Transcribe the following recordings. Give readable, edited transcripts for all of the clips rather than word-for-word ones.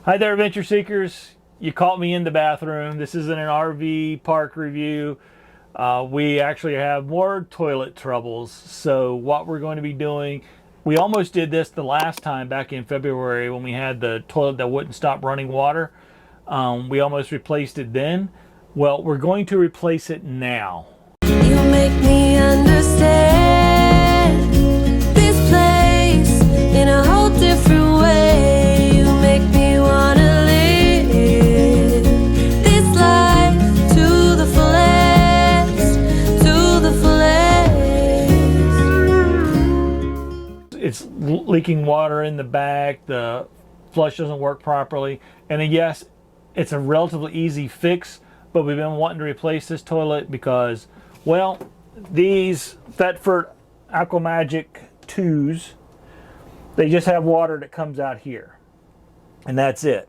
Hi there, adventure seekers. You caught me in the bathroom. This isn't an RV park review. We actually have more toilet troubles. So what we're going to be doing, we almost did this the last time back in February when we had the toilet that wouldn't stop running water. We almost replaced it then. Well, we're going to replace it now. You make me understand this place in a whole different way. You make me wanna live this life to the fullest, to the fullest. It's leaking water in the back. The flush doesn't work properly. And then yes, it's a relatively easy fix, but we've been wanting to replace this toilet because, well, these Thetford Aquamagic 2s, they just have water that comes out here. And that's it.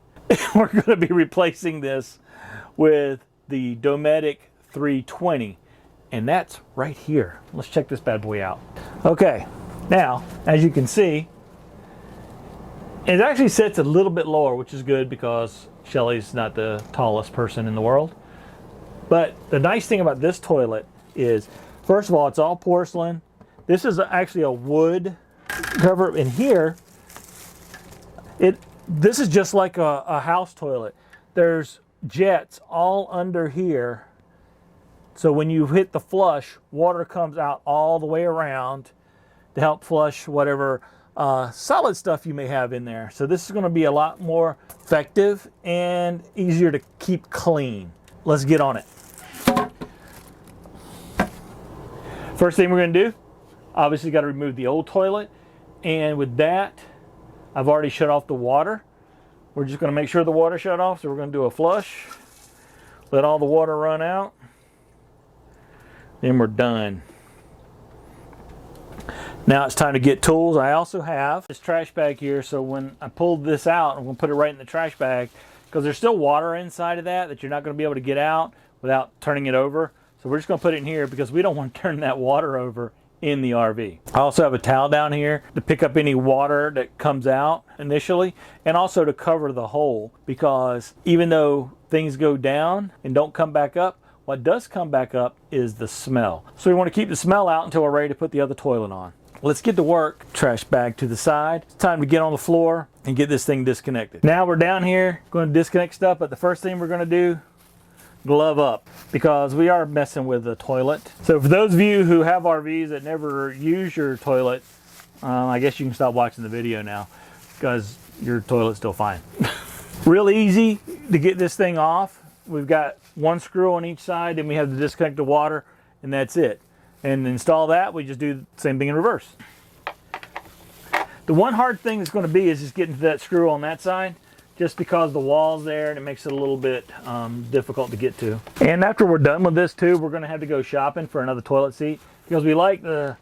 We're going to be replacing this with the Dometic 320. And that's right here. Let's check this bad boy out. Okay, now, as you can see, it actually sits a little bit lower, which is good because Shelly's not the tallest person in the world. But the nice thing about this toilet is, first of all, it's all porcelain. This is actually a wood cover. In here, this is just like a house toilet. There's jets all under here. So when you hit the flush, water comes out all the way around to help flush whatever solid stuff you may have in there. So this is going to be a lot more effective and easier to keep clean. Let's get on it. First thing we're going to do, obviously got to remove the old toilet. And with that, I've already shut off the water. We're just going to make sure the water shut off. So we're going to do a flush. Let all the water run out. Then we're done. Now it's time to get tools. I also have this trash bag here. So when I pull this out, I'm going to put it right in the trash bag because there's still water inside of that you're not going to be able to get out without turning it over. So we're just going to put it in here because we don't want to turn that water over in the RV. I also have a towel down here to pick up any water that comes out initially, and also to cover the hole, because even though things go down and don't come back up, what does come back up is the smell. So we want to keep the smell out until we're ready to put the other toilet on. Let's get to work. Trash bag to the side. It's time to get on the floor and get this thing disconnected. Now we're down here going to disconnect stuff, but the first thing we're going to do, glove up, because we are messing with the toilet. So for those of you who have RVs that never use your toilet, I guess you can stop watching the video now because your toilet's still fine. Real easy to get this thing off. We've got one screw on each side, and we have to disconnect the water, and that's it. And to install that, we just do the same thing in reverse. The one hard thing that's going to be is just getting to that screw on that side, just because the wall's there and it makes it a little bit difficult to get to. And after we're done with this too, we're going to have to go shopping for another toilet seat, because we like the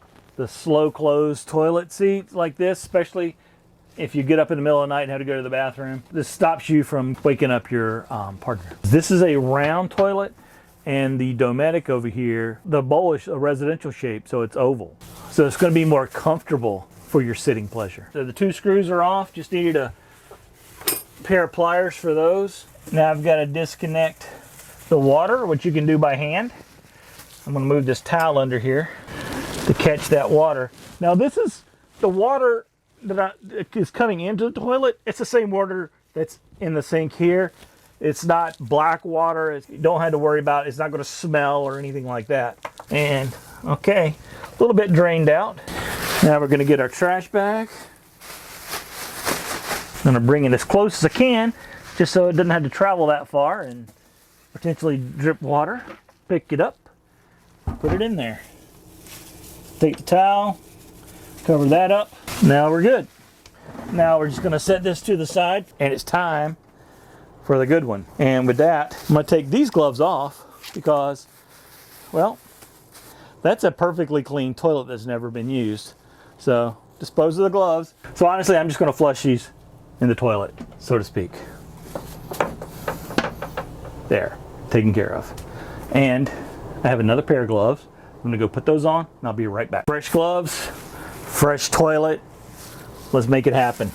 slow close toilet seats like this, especially if you get up in the middle of the night and have to go to the bathroom. This stops you from waking up your partner. This is a round toilet, and the Dometic over here, the bowl is a residential shape, so it's oval. So it's going to be more comfortable for your sitting pleasure. So the two screws are off, just needed a pair of pliers for those. Now I've got to disconnect the water, which you can do by hand. I'm going to move this towel under here to catch that water. Now this is the water that is coming into the toilet. It's the same water that's in the sink here. It's not black water. You don't have to worry about it. It's not going to smell or anything like that. And okay, a little bit drained out. Now we're going to get our trash bag. I'm going to bring it as close as I can, just so it doesn't have to travel that far and potentially drip water. Pick it up, put it in there. Take the towel, cover that up. Now we're good. Now we're just going to set this to the side, and it's time for the good one. And with that, I'm going to take these gloves off because, well, that's a perfectly clean toilet that's never been used. So dispose of the gloves. So honestly, I'm just going to flush these in the toilet, so to speak. There, taken care of. And I have another pair of gloves. I'm gonna go put those on, and I'll be right back. Fresh gloves, fresh toilet. Let's make it happen.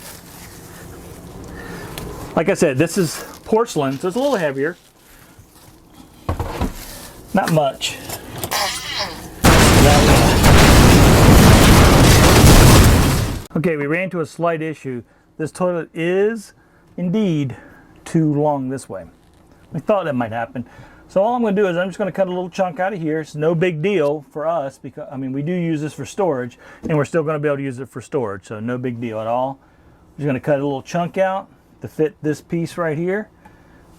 Like I said, this is porcelain, so it's a little heavier. Not much. Okay, we ran into a slight issue. This toilet is indeed too long this way. We thought that might happen. So all I'm going to do is I'm just going to cut a little chunk out of here. It's no big deal for us because, I mean, we do use this for storage and we're still going to be able to use it for storage. So no big deal at all. I'm just going to cut a little chunk out to fit this piece right here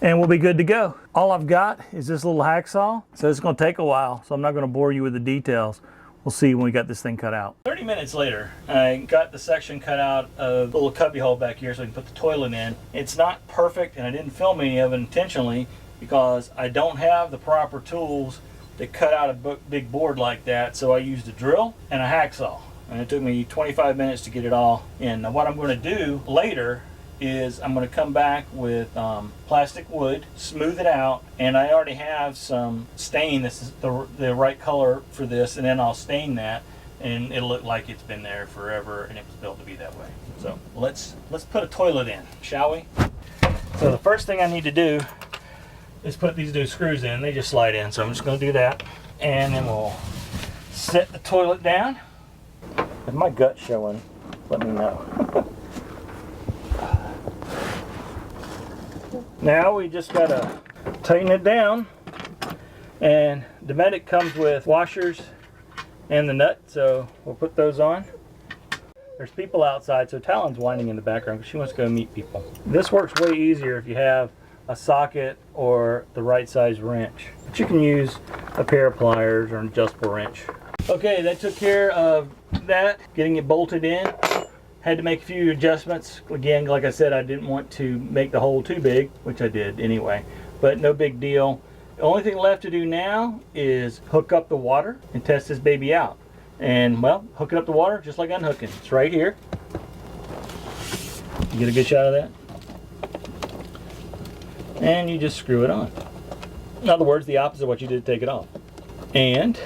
and we'll be good to go. All I've got is this little hacksaw. So it's going to take a while. So I'm not going to bore you with the details. We'll see when we got this thing cut out. 30 minutes later, I got the section cut out of the little cubby hole back here so I can put the toilet in. It's not perfect and I didn't film any of it intentionally because I don't have the proper tools to cut out a big board like that. So I used a drill and a hacksaw. And it took me 25 minutes to get it all in. Now what I'm going to do later is I'm going to come back with plastic wood, smooth it out, and I already have some stain. This is the right color for this, and then I'll stain that and it'll look like it's been there forever and it was built to be that way. So let's put a toilet in, shall we? So the first thing I need to do is put these two screws in. They just slide in, so I'm just going to do that, and then we'll set the toilet down. If my gut's showing, let me know. Now we just gotta tighten it down, and Dometic comes with washers and the nut, so we'll put those on. There's people outside, so Talon's whining in the background because she wants to go meet people. This works way easier if you have a socket or the right size wrench, but you can use a pair of pliers or an adjustable wrench. Okay, that took care of that, getting it bolted in. Had to make a few adjustments. Again, like I said, I didn't want to make the hole too big, which I did anyway, but no big deal. The only thing left to do now is hook up the water and test this baby out. And well, hooking up the water just like unhooking. It's right here. You get a good shot of that? And you just screw it on. In other words, the opposite of what you did to take it off. And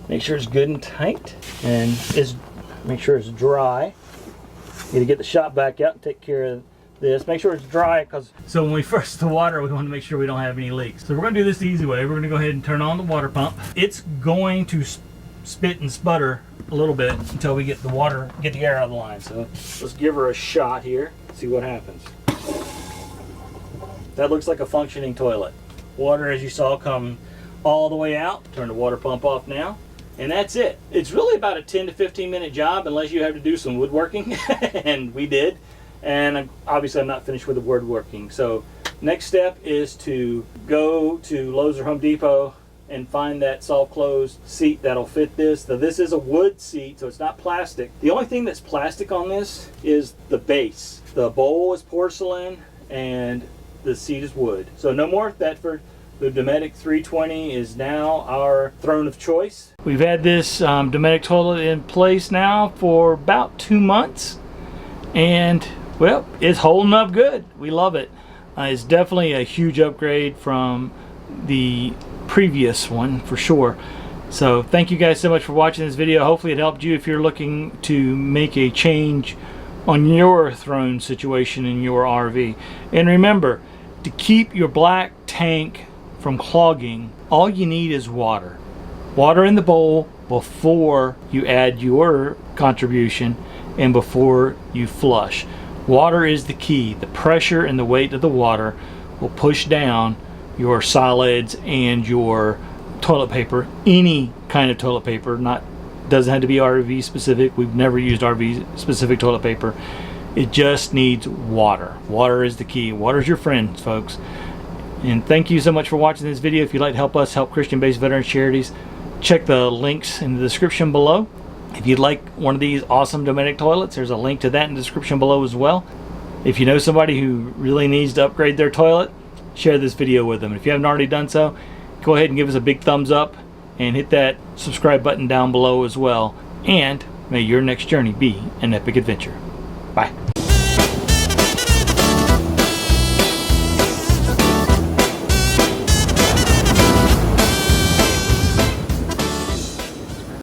make sure it's good and tight, and make sure it's dry. You gotta get the shop back out and take care of this. Make sure it's dry, so when we first the water, we want to make sure we don't have any leaks. So we're gonna do this the easy way. We're gonna go ahead and turn on the water pump. It's going to spit and sputter a little bit until we get the air out of the line. So let's give her a shot here, see what happens. That looks like a functioning toilet. Water, as you saw, come all the way out. Turn the water pump off now. And that's it. It's really about a 10 to 15 minute job unless you have to do some woodworking, and we did. And obviously I'm not finished with the woodworking. So next step is to go to Lowe's or Home Depot and find that soft close seat that'll fit this. So this is a wood seat, so it's not plastic. The only thing that's plastic on this is the base. The bowl is porcelain and the seat is wood. So no more Thetford. The Dometic 320 is now our throne of choice. We've had this Dometic toilet in place now for about 2 months, and well, it's holding up good. We love it. It's definitely a huge upgrade from the previous one for sure. So thank you guys so much for watching this video. Hopefully it helped you if you're looking to make a change on your throne situation in your RV. And remember, to keep your black tank from clogging, all you need is water. Water in the bowl before you add your contribution and before you flush. Water is the key. The pressure and the weight of the water will push down your solids and your toilet paper. Any kind of toilet paper, doesn't have to be RV specific. We've never used RV specific toilet paper. It just needs water. Water is the key. Water is your friend, folks. And thank you so much for watching this video. If you'd like to help us help Christian-based veteran charities, check the links in the description below. If you'd like one of these awesome Dometic toilets, there's a link to that in the description below as well. If you know somebody who really needs to upgrade their toilet, share this video with them. If you haven't already done so, go ahead and give us a big thumbs up and hit that subscribe button down below as well. And may your next journey be an epic adventure. Bye.